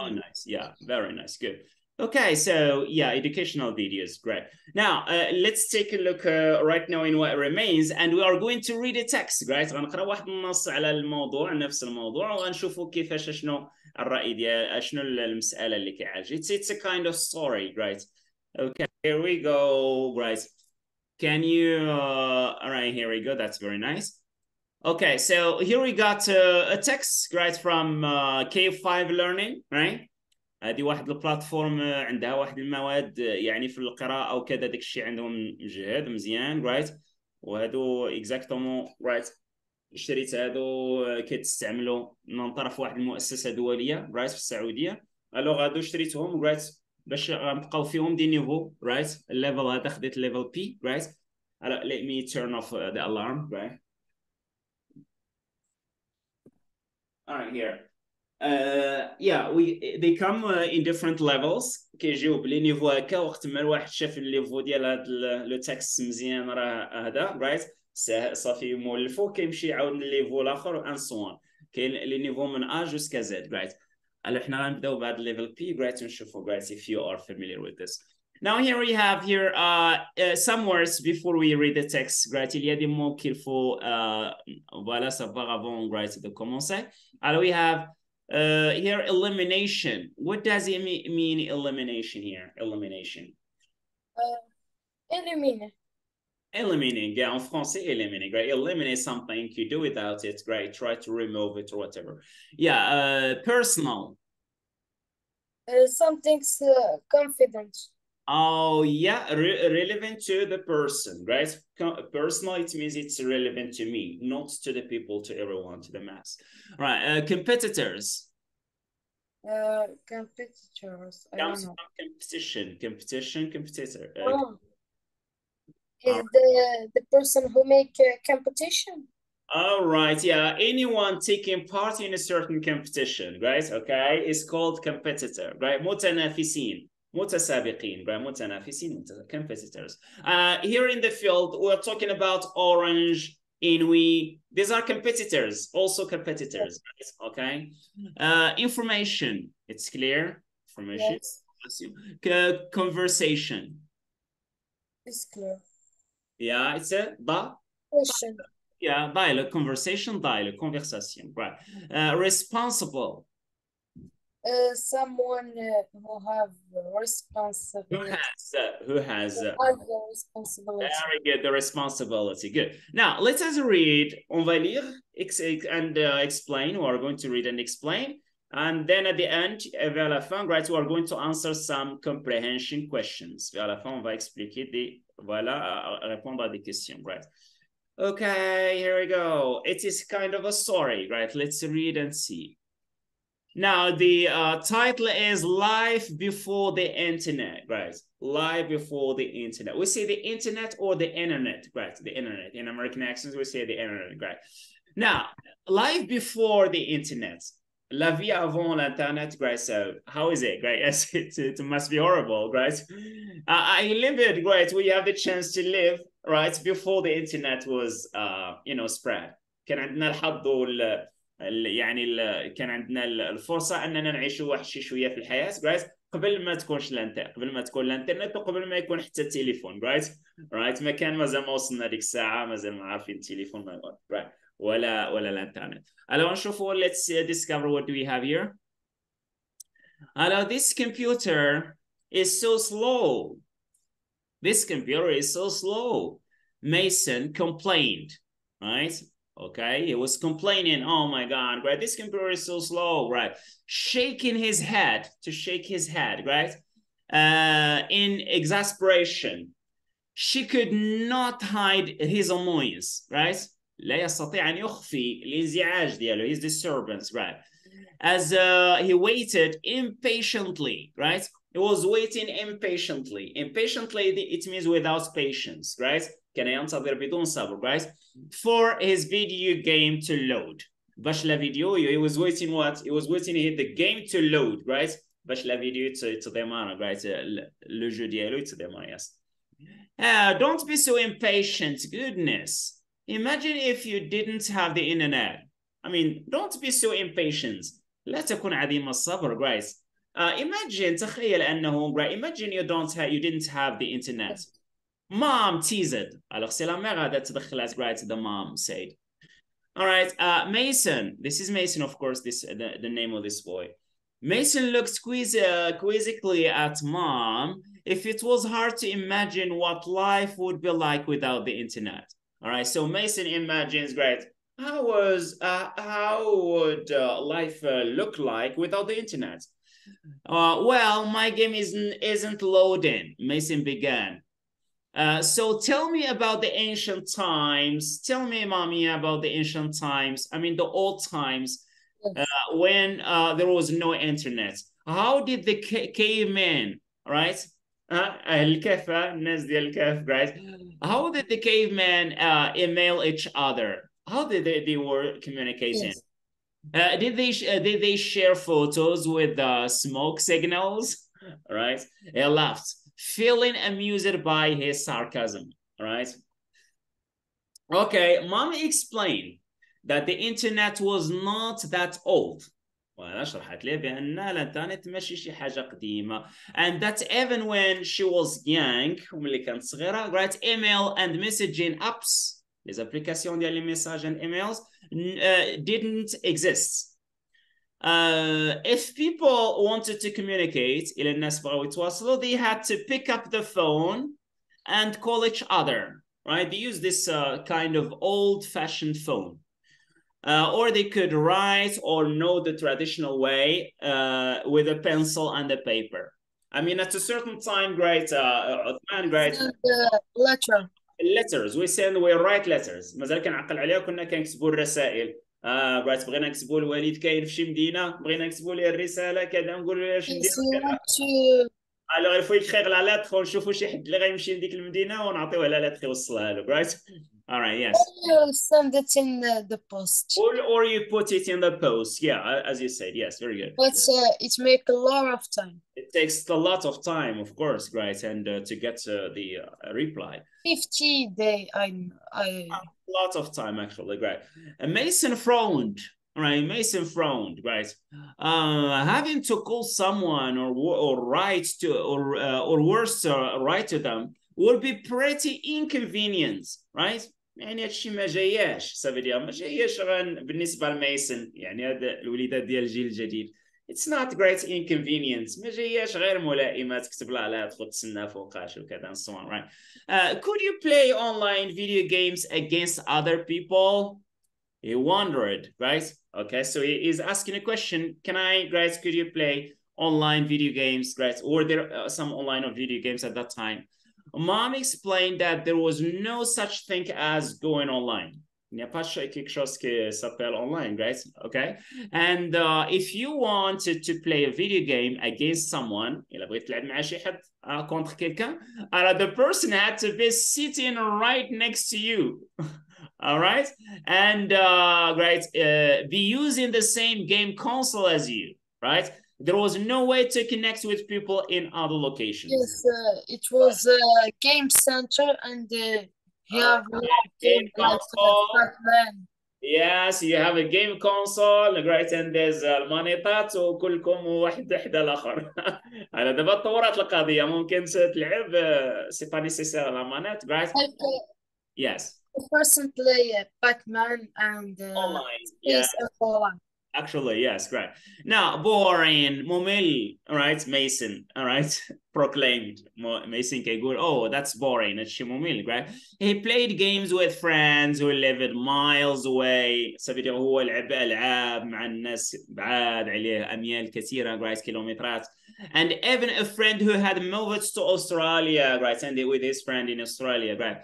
Oh, nice. Yeah, very nice. Good. Okay, so yeah, educational videos, great. Now, let's take a look right now in what remains, and we are going to read a text, right? غنقرا واحد النص على الموضوع، نفس الموضوع، وغنشوفوا كيفاش شنو الرأي ديال شنو المسألة اللي كيعالج. It's a kind of story, right? Okay, here we go, right? Can you, all right, here we go, that's very nice. Okay, so here we got a text, right, from K5 Learning, right? هذه واحد البلاتفورم عندها واحد المواد يعني في القراءة وكذا، داك الشيء عندهم مجهد مزيان، رايت. وهادو اكزاكتومون رايت اشتريت هادو كيتستعملوا من طرف واحد المؤسسة دولية رايت في السعودية. الوغ هادو اشتريتهم رايت باش غنبقاو فيهم دي نيفو رايت. الليفل هذا خديت ليفل بي رايت. let me turn off the alarm, right? All right, here. Yeah, they come in different levels. كيجيو بلي نيفو هكا، وقت ما الواحد شاف الليفو ديال هذا لو تكست مزيان راه هذا رايت صافي مولفو، كيمشي يعاود الليفو الاخر ان سوان. كاين لي نيفو من ا جوسكا زد رايت. الو حنا غنبداو بهذا الليفل بي رايت ونشوفوا رايت if you are familiar with this. Now here we have here some words before we read the text, right? Il y a des mots qu'il faut voilà savoir avant right de commencer. Alors we have here elimination. What does it mean elimination here? Elimination. Éliminer. Eliminate, yeah, en français, eliminate, right? Eliminate something, you do without it, right? Try to remove it or whatever. Yeah, personal. Something's confident. Oh, yeah, relevant to the person, right? Personal, it means it's relevant to me, not to the people, to everyone, to the mass. Right, competitors. Competitors. I Comes don't know. from competition, competitor. Is the person who make competition? All right, yeah, anyone taking part in a certain competition, right? Okay, is called competitor, right? متنافسين. متسابقين, right? متنافسين, competitors. Here in the field, we're talking about orange, we. These are competitors, also competitors, right? Okay. Information, it's clear. Information. Yes. Conversation. It's clear. Yeah, it's a Question. Yeah, dialogue, conversation, dialogue, conversation, right? Responsible. Someone who have responsibility. Who has the responsibility. Very good, the responsibility. Good. Now, let us read. On va lire and explain. We are going to read and explain. And then at the end, vers la fin, right, we are going to answer some comprehension questions. Vers la fin, on va expliquer voilà, répondre à des questions, right? Okay, here we go. It is kind of a story, right? Let's read and see. Now, the title is Life Before the Internet, right? Life before the internet. We say the internet or the internet, right? The internet. In American accents, we say the internet, right? Now, life before the internet. La vie avant l'internet, right? So how is it, right? Yes, it must be horrible, right? I live it, right? We have the chance to live, right? Before the internet was, spread. كان عندنا الحظ يعني كان عندنا الفرصة أننا نعيش واحد شوية في الحياة، right? قبل ما تكونش قبل ما تكون الانترنت، وقبل ما يكون حتى التليفون، right ما كان مازال ما وصلنا ديك الساعه، مازال ما عارفين التليفون right ولا الانترنت. Alors نشوفوا, let's discover what do we have here. Alors this computer is so slow. This computer is so slow. Mason complained, right? Okay, he was complaining, oh my God, right? This computer is so slow, right? Shaking his head, to shake his head, right? In exasperation. She could not hide his annoyance, right? لا يستطيع أن يخفي الانزعاج ديالو, his disturbance, right? As he waited impatiently, right? He was waiting impatiently. Impatiently, it means without patience, right? كان ينتظر بدون صبر, right? For his video game to load. باش لا فيديو, he was waiting what? He was waiting the game to load, right? باش لا فيديو تديمار, right? Le jeu ديالو يتديمار, yes. Don't be so impatient, goodness. Imagine if you didn't have the internet. I mean, don't be so impatient. لا تكن عديم الصبر, guys. imagine تخيل أنه imagine you didn't have the internet. Mom teased. Alors c'est la mère that تدخلت right, the mom said. All right, Mason. This is Mason, of course. The name of this boy. Mason looked quizzically at mom. If it was hard to imagine what life would be like without the internet. All right, so Mason imagines, great. How would life look like without the internet? Well, my game isn't loading. Mason began. So tell me about the ancient times. Tell me, mommy, about the ancient times. I mean, the old times when there was no internet. How did the cavemen, right? الكهف الناس ديال الكهف, right? How did the cavemen email each other? How did they were communicating? Yes. Did they share photos with smoke signals? Right? He laughed, feeling amused by his sarcasm. Right? Okay, mom explained that the internet was not that old. وأنا شرحت ليه بأن الإنترنت ماشي شي حاجة قديمة, and that even when she was young وملي كانت صغيرة, right, email and messaging apps, les applications ديال les messages and emails didn't exist. If people wanted to communicate, إلى الناس بغاو يتواصلوا, they had to pick up the phone and call each other, right? They use this kind of old-fashioned phone. Or they could write or know the traditional way with a pencil and a paper. I mean, at a certain time, great, Othmane, great. Letters. We write letters. مازال كنعقل عليها كنا كنكتبوا الرسائل. بغيت بغينا نكتبوا الوالد كاين في شي مدينة, بغينا نكتبوا ليه الرسالة كذا, نقولوا له اش نديروا. Alors il faut écrire la lettre, ونشوفوا شي حد اللي غيمشي لديك المدينة ونعطيوه لا lettre يوصلها له, right? All right, yes. Or you send it in the post. Or you put it in the post, yeah, as you said, yes, very good. But it makes a lot of time. It takes a lot of time, of course, right, and to get the reply. 50 days, A lot of time, actually, right. And Mason frowned, right? Mason frowned, right? Having to call someone or write to or worse, write to them would be pretty inconvenient, right? يعني هادشي ما جاياش, سافيدير ما جاياش بالنسبه لميسن, يعني هذا الوليدات ديال الجيل الجديد. It's not great inconvenience, ما جاياش غير ملائمه تكتب لها عليها تدخل تسنى فوقاش وكذا and so on, right? Could you play online video games against other people? He wondered, right? Okay, so he is asking a question. Could you play online video games, right? Were there some online video games at that time? Mom explained that there was no such thing as going online. Il n'y a pas quelque chose qui s'appelle online, right? Okay. And if you wanted to play a video game against someone, إلا بغيت تلعب مع شي حد contre quelqu'un, the person had to be sitting right next to you. All right. And be using the same game console as you, right? There was no way to connect with people in other locations. Yes, it was a game center, and you have a game console. Yes, you have a game console, right? And there's المانيطات وكلكم واحد حدا الآخر. على دابا تطورت القضية, ممكن تلعب c'est pas nécessaire la manette, right? Yes. The person play Batman and online. Yes. Actually, yes, great. Now, boring, ممل, right? Mason, all right, proclaimed. Mason كيقول, oh, that's boring, هادشي ممل, right? He played games with friends who lived miles away. سافيدير هو لعب ألعاب مع الناس بعاد عليه أميال كثيرة, right, كيلومترات. And even a friend who had moved to Australia, right, and with his friend in Australia, right?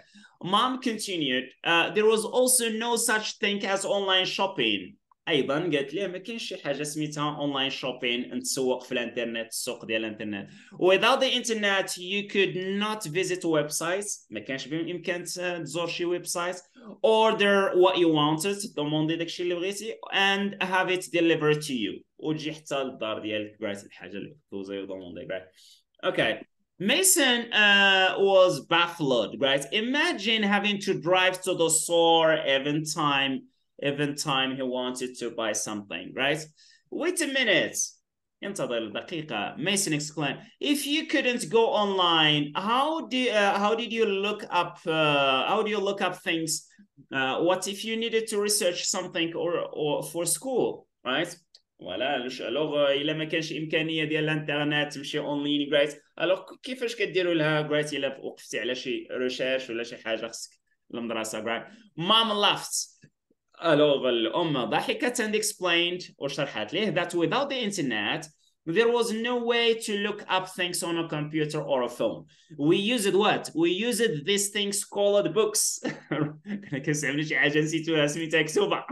Mom continued, there was also no such thing as online shopping. ايضا قالت ليه ما كاينش شي حاجه سميتها اونلاين شوبين نتسوق في الانترنت, السوق ديال الانترنت. without the internet you could not visit websites, ما كانش بامكان تزور شي ويب سايت, order what you wanted, دوموندي داكشي اللي بغيتي, and have it delivered to you, وتجي حتى للدار ديالك بعت الحاجه اللي دوزي ودوموندي. Okay. Mason was baffled, right? Imagine having to drive to the store every time he wanted to buy something, right? Wait a minute. ينتظر دقيقة. Mason exclaimed, if you couldn't go online, how did you look up things? What if you needed to research something or for school, right? ولا الوغ الا ما كانش امكانيه ديال الانترنت تمشي اونلاين جرايت الوغ كيفاش كديروا لها جرايت الا وقفتي على شي ريشيرش ولا شي حاجه خصك المدرسه جرايت. Mom laughed. الوغ الام ضحكت and explained وشرحت ليه that without the internet there was no way to look up things on a computer or a phone. We used what? We used these things called books. كنسمعوا شي حاجه نسيتوها سميتها كتوبه.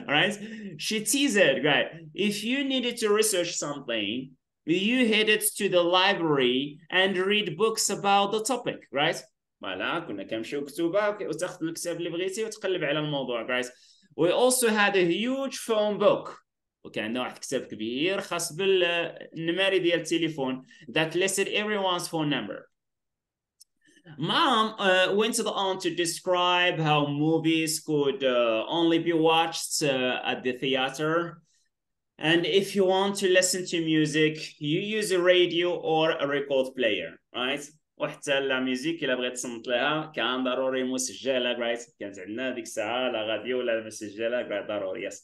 Right? She teased, right? If you needed to research something, you headed to the library and read books about the topic, right? فوالا كنا كنمشيو كتوبه وتاخذ الكتاب اللي بغيتي وتقلب على الموضوع, guys. We also had a huge phone book. وكان عندنا واحد كتاب كبير خاص بالنماري ديال التليفون that listed everyone's phone number. Mom went on to describe how movies could only be watched at the theater. And if you want to listen to music, you use a radio or a record player, right? وحتى لا ميوزيك الا بغيت تصنت لها كان ضروري مسجله, right? كانت عندنا ديك الساعه لا غاديو ولا مسجله, right? ضروري. Yes.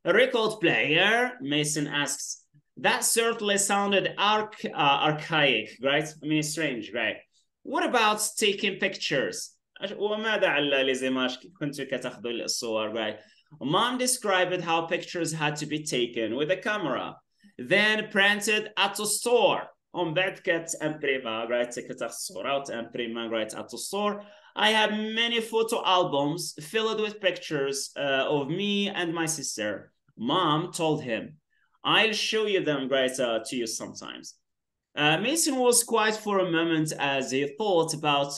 A record player, Mason asks. That certainly sounded archaic, right? I mean, strange, right? What about taking pictures? وماذا على لي زيماج كنتوا كتاخذوا الصور, right? Mom described how pictures had to be taken with a camera, then printed at the store. ومن بعد كتامبريما, right? كتاخذ الصورة وتامبريما, right, at the store. I have many photo albums filled with pictures of me and my sister. Mom told him, I'll show you them, right, to you sometimes. Mason was quiet for a moment as he thought about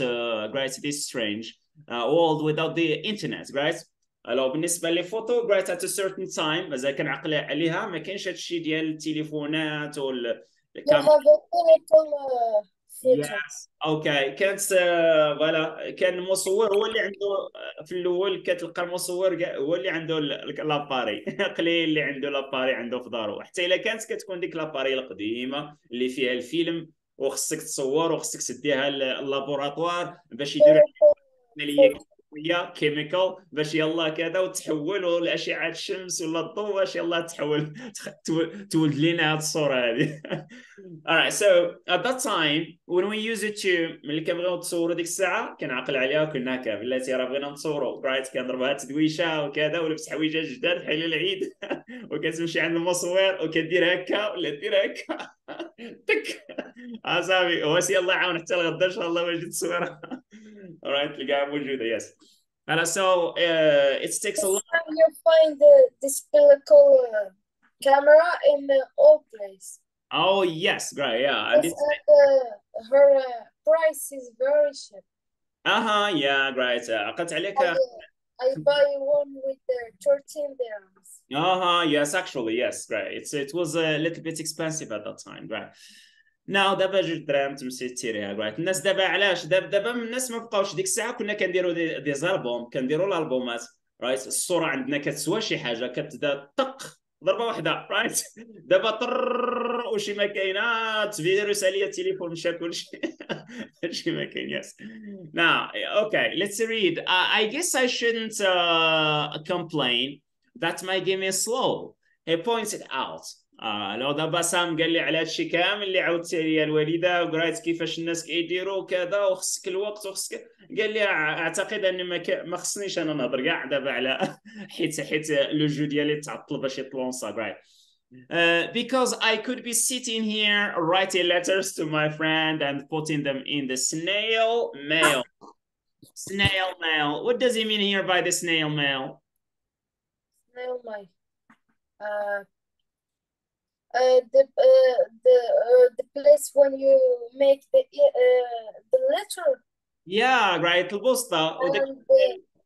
right, this strange world without the internet, right? لو بالنسبه للفوتو جرايت at a certain time مازال كنعقل عليها ما كاينش هادشي ديال التليفونات والكاميرا. يس اوكي. كانت فوالا كان المصور هو اللي عنده في الاول كتلقى المصور هو اللي عنده لاباري قليل اللي عنده لاباري عنده في دارو, حتى الا كانت كتكون ديك لاباري القديمه اللي فيها الفيلم وخصك تصور وخصك تديها للابوراتوار باش يديروا عمليه كيميكال باش يلا كذا وتحول لاشعه الشمس ولا الضوء باش يلا تحول تولد لنا هذه الصوره هذه. Alright, so at that time when we use it to ملي كنبغيو نتصوروا ديك الساعه كنعقل عليها وكنا هكا بلاتي راه بغينا نتصوروا رايت كنضربها تدويشه وكذا ولبس حويجه جداد بحال العيد وكتمشي عند المصور وكدير هكا ولا دير هكا تك صافي واسي الله يعاون حتى الغدا ان شاء الله واجد التصويره. Alright, تلقاها موجوده. Yes. So it takes a lot. You find this pellicle camera in the old place. Oh yes, great, yeah. And yes, her price is very cheap. Yeah, great. عقدت عليك. I buy one with 13 dirhams. Yes, actually, yes, great. It was a little bit expensive at that time, right? Now دابا 2 دراهم تمشي تيريها, right? الناس دابا علاش دابا الناس ما بقاوش ديك الساعه كنا كنديروا دي زالبوم كنديروا الالبومات, right? الصوره عندنا كتسوى شي حاجه كتبدا طق ضربه واحده, right? دابا طر وشي ما كاينه فيروس عليا التليفون مشى كلشي شي ما كاين. Yes. Now, okay, let's read. I guess I shouldn't complain that my game is slow. He pointed out. لو دابا سام قال لي على هادشي كامل اللي عاودتي لي الوالده وقريت كيفاش الناس كيديروا وكذا وخصك الوقت وخصك, قال لي اعتقد ان ما خصنيش انا نهضر كاع دابا على حيت لو جو ديالي تعطل باش يطلونسا, right? Because I could be sitting here writing letters to my friend and putting them in the snail mail. Snail mail. What does he mean here by the snail mail? Snail mail. The place when you make the letter. Yeah, right. البوسطة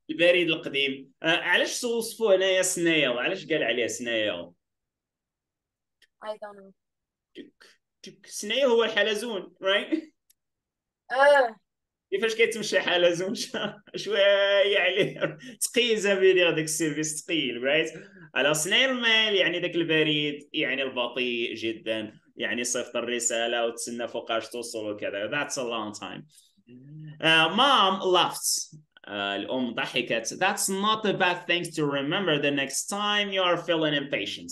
البريد القديم. علاش وصفوه هنايا سنايل؟ علاش قال عليه سنايل؟ I don't know. سنايل هو الحلزون, right? كيفاش كيتمشى حاله زوجة شويه عليه ثقيل زبيدي هذاك السيرفيس ثقيل رايت. على سنيل ميل يعني ذاك البريد يعني البطيء جدا يعني صيفط الرساله وتسنى فوقاش توصل وكذا. That's a long time. Mom laughed. الأم ضحكت. That's not a bad thing to remember the next time you are feeling impatient.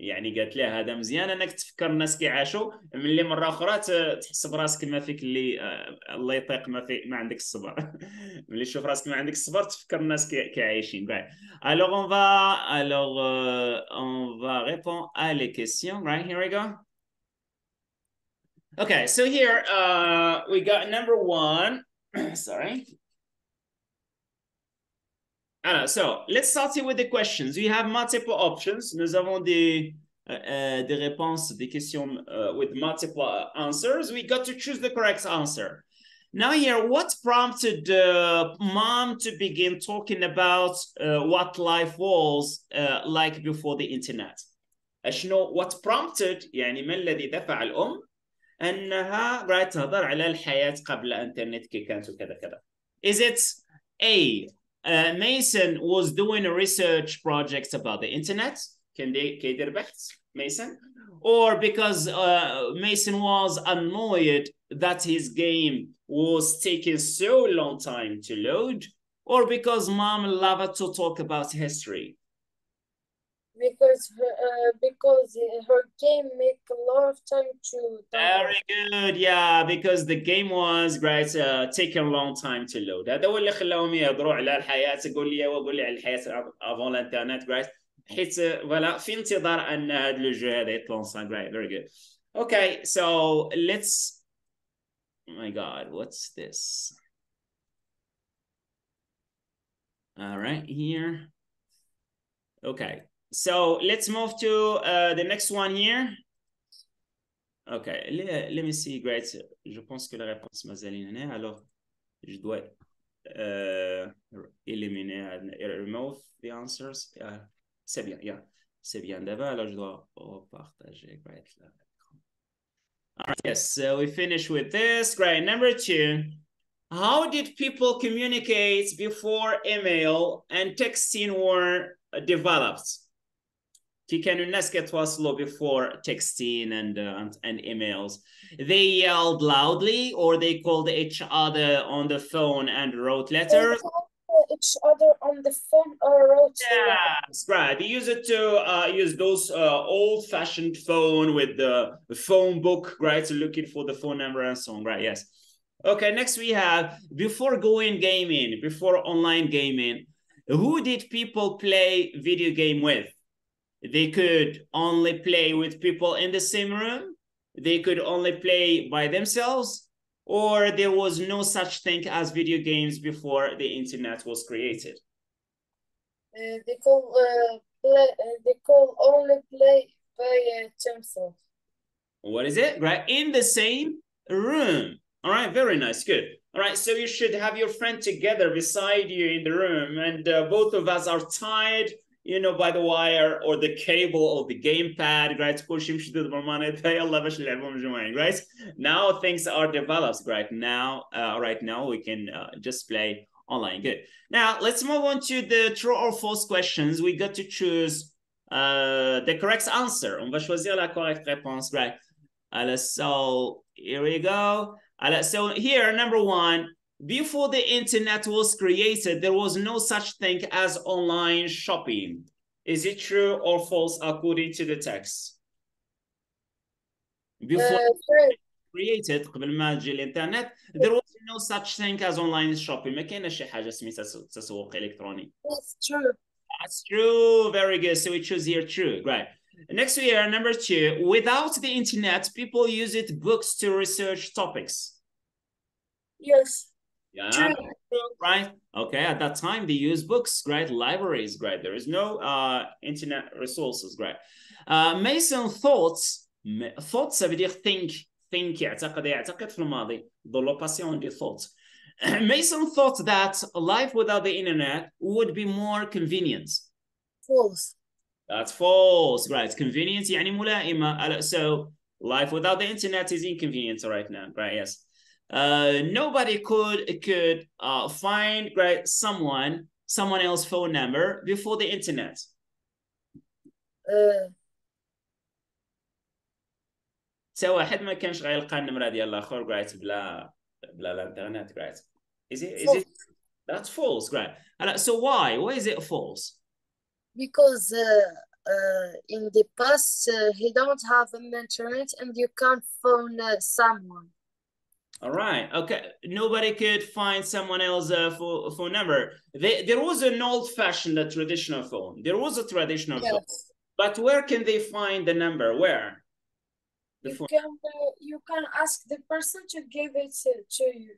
يعني قالت له هذا مزيان انك تفكر الناس كيعاشوا من اللي مره اخرى تحس براسك ما فيك اللي الله يطيق ما عندك الصبر. ملي تشوف راسك ما عندك الصبر تفكر الناس كيعايشين. Alors on va répondre à les questions. Right, here we go. Okay, so here we got number one. Sorry. So let's start here with the questions. We have multiple options. Nous avons des réponses, des questions with multiple answers. We got to choose the correct answer. Now here, what prompted mom to begin talking about what life was like before the internet? What prompted يعني ما الذي دفع الأم أنها قاعدة تهضر على الحياة قبل الإنترنت كي كانت وكذا كذا. Is it A, Mason was doing a research project about the internet, كيدير بحث Mason, or because Mason was annoyed that his game was taking so long time to load, or because mom loved to talk about history? Because her game make a lot of time to download. Very good, yeah, because the game was great, taking a long time to load. هذا هو اللي خلاهم يهضروا على الحياة. قول لي على الحياة avant الانترنت great. حيت voilà في انتظار ان هذا الجو هذا يتلونسا. Great, very good. Okay, so let's. Oh my God, what's this? All right, here. Okay, so let's move to the next one here. Okay, let me see. Great. Je pense que la réponse mazalina hنا. Alors, je dois éliminer, remove the answers. C'est bien, yeah. C'est bien d'abord. Alors, je dois partager. Great. All right, yes, so we finish with this. Great. Number two. How did people communicate before email and texting were developed? كي كانوا الناس كيتواصلوا before texting and emails? They yelled loudly, or they called each other on the phone and wrote letters? They called each other on the phone or wrote. Yes, right. They use it to use those old-fashioned phone with the phone book, right? So looking for the phone number and so on, right? Yes. Okay, next we have before gaming, before online gaming, who did people play video game with? They could only play with people in the same room. They could only play by themselves, or there was no such thing as video games before the internet was created. They could only play by themselves. What is it? Right, in the same room. All right, very nice, good. All right, so you should have your friend together beside you in the room, and both of us are tied, you know, by the wire or the cable or the gamepad, right? Right? Now things are developed, right? Now we can just play online. Good. Now let's move on to the true or false questions. We got to choose the correct answer. On va choisir la correcte réponse, right? So here we go. So here, number one. Before the internet was created, there was no such thing as online shopping. Is it true or false according to the text? Before created, قبل ما تجي الانترنت, there was no such thing as online shopping. ما كاينش شي حاجة سميتها تسوق إلكتروني. That's true. That's true. Very good. So we choose here true. Right. Next here, number two. Without the internet, people used books to research topics. Yes. Yeah, true. Right. Okay, at that time they use books, right? Libraries, right? There is no internet resources, right? Mason thoughts ça veut dire think يعتقد في الماضي. L'option des thoughts. Mason thought that life without the internet would be more convenient. False. That's false, right? Convenience يعني ملائمة. So life without the internet is inconvenient right now, right? Yes. nobody could find, right, someone else's phone number before the internet. تا واحد ما كانش غيلقى النمره ديال الاخر قريت بلا الانترنت قريت. Is it that's false, right? So why is it false? Because in the past he don't have an internet and you can't phone someone. All right, okay, nobody could find someone else's phone number. There was an old-fashioned traditional phone. There was a traditional phone, but where can they find the number? Where? You can ask the person to give it to you.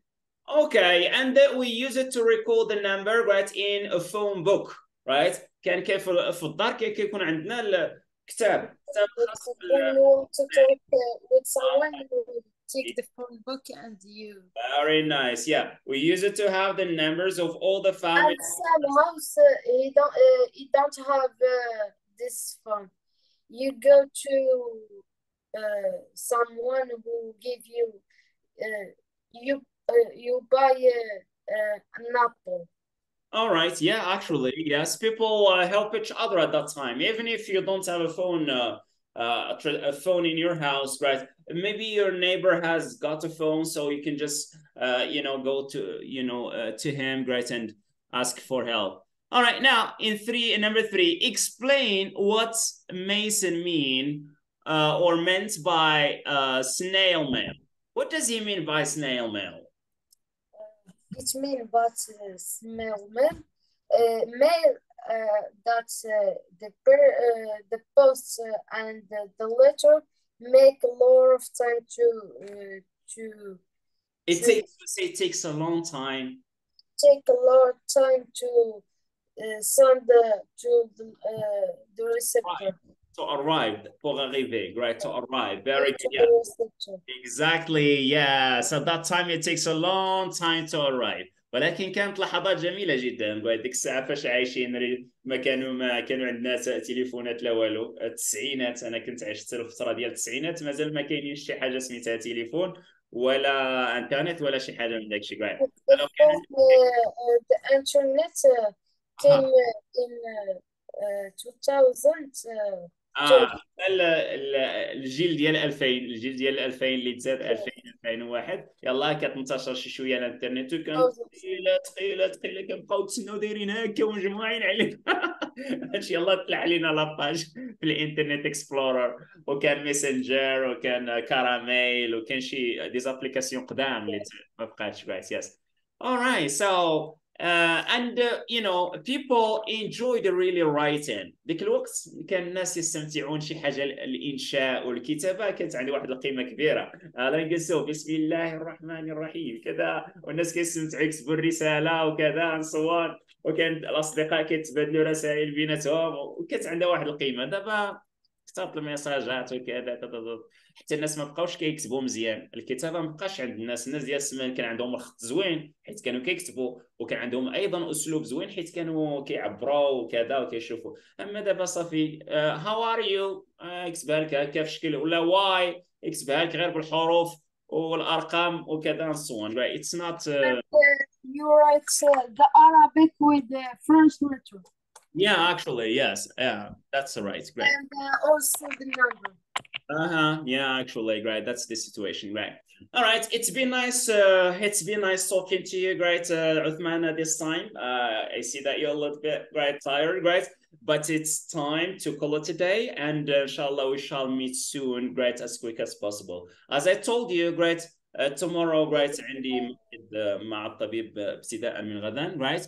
Okay, and we use it to record the number, right, in a phone book, right? كان كيف في الدار كيكون عندنا الكتاب خاص when you want to talk with someone, you take the phone book and you. Very nice. Yeah, we use it to have the numbers of all the family. And some house he don't have this phone. You go to someone who give you you buy an apple. All right. Yeah, actually, yes. People help each other at that time. Even if you don't have a phone, a phone in your house, right? Maybe your neighbor has got a phone, so you can just, go to, to him, right, and ask for help. All right. Now, number 3, explain what Mason mean or meant by snail mail. What does he mean by snail mail? It means but snail mail, mail that the post and the letter make a lot of time to. It takes a long time. Take a lot of time to send to the receptor. Right. To arrive, pour arriver, right? To arrive. Very good. Yeah. Exactly. Yeah. So that time it takes a long time to arrive. ولكن كانت لحظات جميلة جدا. ديك الساعة فاش عايشين ما كانوا عندنا تليفونات لا والو. التسعينات أنا كنت عشت الفترة ديال التسعينات مازال ما كاينينش شي حاجة سميتها تليفون ولا انترنت ولا شي حاجة من داكشي كاع. The internet came in 2000. الجيل ديال 2000 اللي تزاد 2000 2001 يلاه كتنتشر شي شويه الانترنت وكان ثقيله كنبقاو تسناو دايرين هكا ومجموعين عليه هادشي يلاه طلع علينا لاباج في الانترنت اكسبلورر وكان ميسنجر وكان كاراميل وكان شي ديزابليكاسيون قدام اللي ما بقاتش بعد. يس. All right, so and people enjoyed really writing. ديك الوقت كان الناس يستمتعون شي حاجه الانشاء والكتابه كانت عندها واحد القيمه كبيره. نجلسوا بسم الله الرحمن الرحيم كذا والناس كيستمتعوا يكتبوا الرساله وكذا نصور وكان الاصدقاء كيتبادلوا رسائل بيناتهم وكانت عندها واحد القيمه. دابا كتبت الميساجات وكذا حتى الناس ما بقاوش كيكتبوا مزيان. الكتابه ما بقاش عند الناس ديال السمان كان عندهم الخط زوين حيت كانوا كيكتبوا وكان عندهم ايضا اسلوب زوين حيت كانوا كيعبروا وكذا وكيشوفوا. اما دابا صافي هاو ار يو يكتبها لك هكا في شكل ولا واي يكتبها لك غير بالحروف والارقام وكذا نصون. It's not you write the Arabic with the French letter. Yeah, actually, yes. Yeah, that's right. Great. And also the number. Yeah, actually, great. That's the situation, right? All right. It's been nice. It's been nice talking to you, great, Othmane. This time, I see that you're a little bit tired, great. But it's time to call it a day, and inshallah we shall meet soon, great, as quick as possible. As I told you, great. Tomorrow, great. عندي مع الطبيب ابتداء من غدا, right?